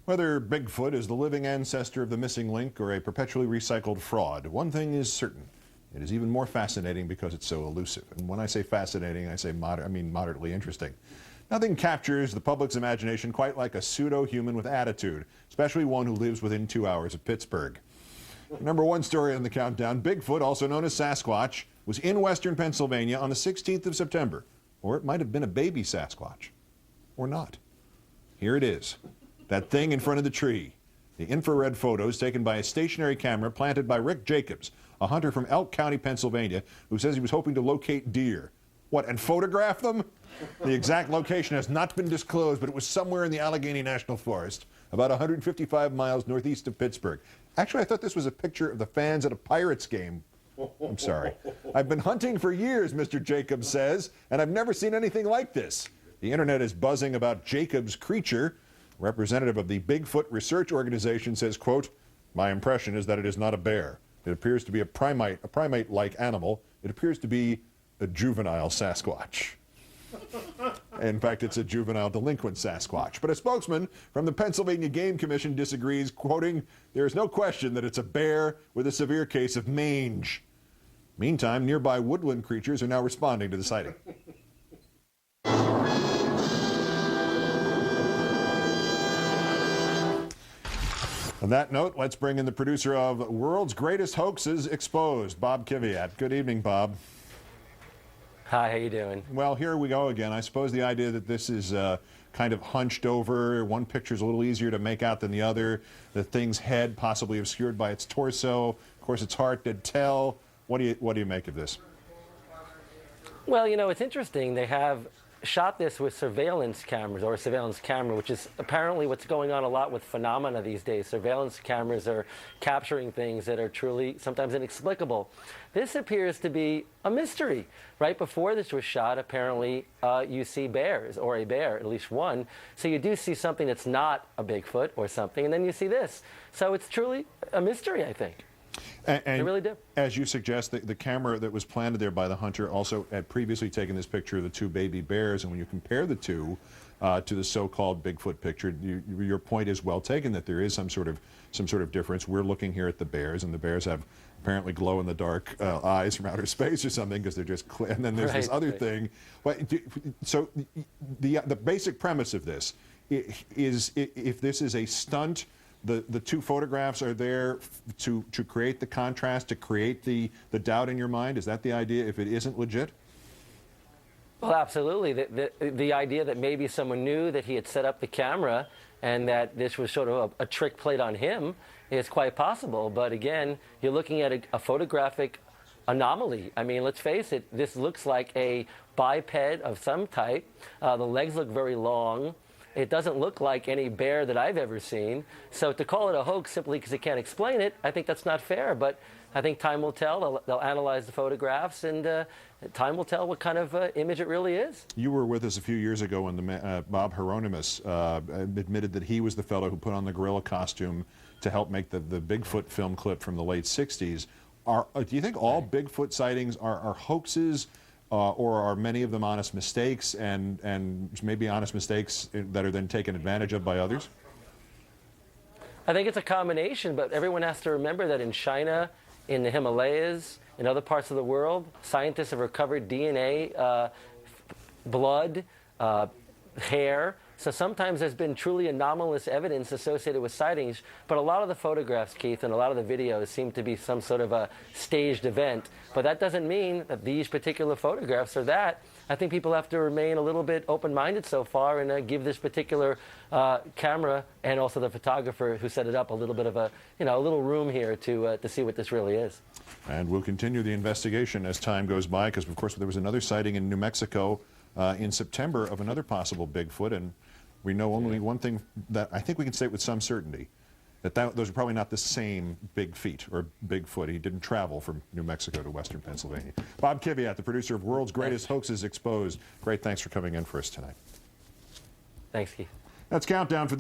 Whether Bigfoot is the living ancestor of the missing link or a perpetually recycled fraud, one thing is certain. It is even more fascinating because it's so elusive. And when I say fascinating, I mean moderately interesting. Nothing captures the public's imagination quite like a pseudo-human with attitude, especially one who lives within 2 hours of Pittsburgh. Number one story on the countdown, Bigfoot, also known as Sasquatch, was in western Pennsylvania on the 16th of September. Or it might have been a baby Sasquatch. Or not. Here it is. That thing in front of the tree. The infrared photos taken by a stationary camera planted by Rick Jacobs, a hunter from Elk County, Pennsylvania, who says he was hoping to locate deer. What, and photograph them? The exact location has not been disclosed, but it was somewhere in the Allegheny National Forest, about 155 miles northeast of Pittsburgh. Actually, I thought this was a picture of the fans at a Pirates game. I'm sorry. I've been hunting for years, Mr. Jacobs says, and I've never seen anything like this. The internet is buzzing about Jacobs' creature. Representative of the Bigfoot Research Organization says, quote, "My impression is that it is not a bear. It appears to be a primate-like animal. It appears to be a juvenile Sasquatch." In fact, it's a juvenile delinquent Sasquatch. But a spokesman from the Pennsylvania Game Commission disagrees, quoting, "There is no question that it's a bear with a severe case of mange." Meantime, nearby woodland creatures are now responding to the sighting. On that note, let's bring in the producer of World's Greatest Hoaxes Exposed, Bob Kiviat. Good evening, Bob. Hi, how you doing? Well, here we go again. I suppose the idea that this is kind of hunched over, one picture's a little easier to make out than the other, the thing's head possibly obscured by its torso, of course its heart did tell. What do you make of this? Well, you know, it's interesting. They have shot this with surveillance cameras, or a surveillance camera, which is apparently what's going on a lot with phenomena these days. Surveillance cameras are capturing things that are truly sometimes inexplicable. This appears to be a mystery. Right before this was shot, apparently you see bears, or a bear, at least one. So you do see something that's not a Bigfoot or something, and then you see this. So it's truly a mystery, I think. And they really do. As you suggest, the camera that was planted there by the hunter also had previously taken this picture of the two baby bears, and when you compare the two to the so-called Bigfoot picture, your point is well taken that there is some sort of difference. We're looking here at the bears, and the bears have apparently glow-in-the-dark eyes from outer space or something, because they're just clear. And then there's this other thing. So the basic premise of this is, if this is a stunt, the two photographs are there to create the contrast, to create the doubt in your mind? Is that the idea, if it isn't legit? Well, absolutely. The idea that maybe someone knew that he had set up the camera and that this was sort of a trick played on him is quite possible. But again, you're looking at a photographic anomaly. I mean, let's face it, this looks like a biped of some type. The legs look very long. It doesn't look like any bear that I've ever seen. So to call it a hoax simply because it can't explain it, I think that's not fair. But I think time will tell. They'll analyze the photographs, and time will tell what kind of image it really is. You were with us a few years ago when Bob Hieronymus admitted that he was the fellow who put on the gorilla costume to help make the Bigfoot film clip from the late 60s. Do you think all Bigfoot sightings are hoaxes? Or are many of them honest mistakes, and maybe honest mistakes that are then taken advantage of by others? I think it's a combination, but everyone has to remember that in China, in the Himalayas, in other parts of the world, scientists have recovered DNA, blood, hair. So sometimes there's been truly anomalous evidence associated with sightings, but a lot of the photographs, Keith, and a lot of the videos seem to be some sort of a staged event. But that doesn't mean that these particular photographs are that. I think people have to remain a little bit open-minded so far and give this particular camera and also the photographer who set it up a little bit of a little room here to see what this really is. And we'll continue the investigation as time goes by, because of course there was another sighting in New Mexico in September of another possible Bigfoot, and we know only one thing that I think we can say with some certainty, that those are probably not the same big feet or Bigfoot. He didn't travel from New Mexico to western Pennsylvania. Bob Kiviat, the producer of World's Greatest Hoaxes Exposed. Great, thanks for coming in for us tonight. Thanks, Keith. That's Countdown for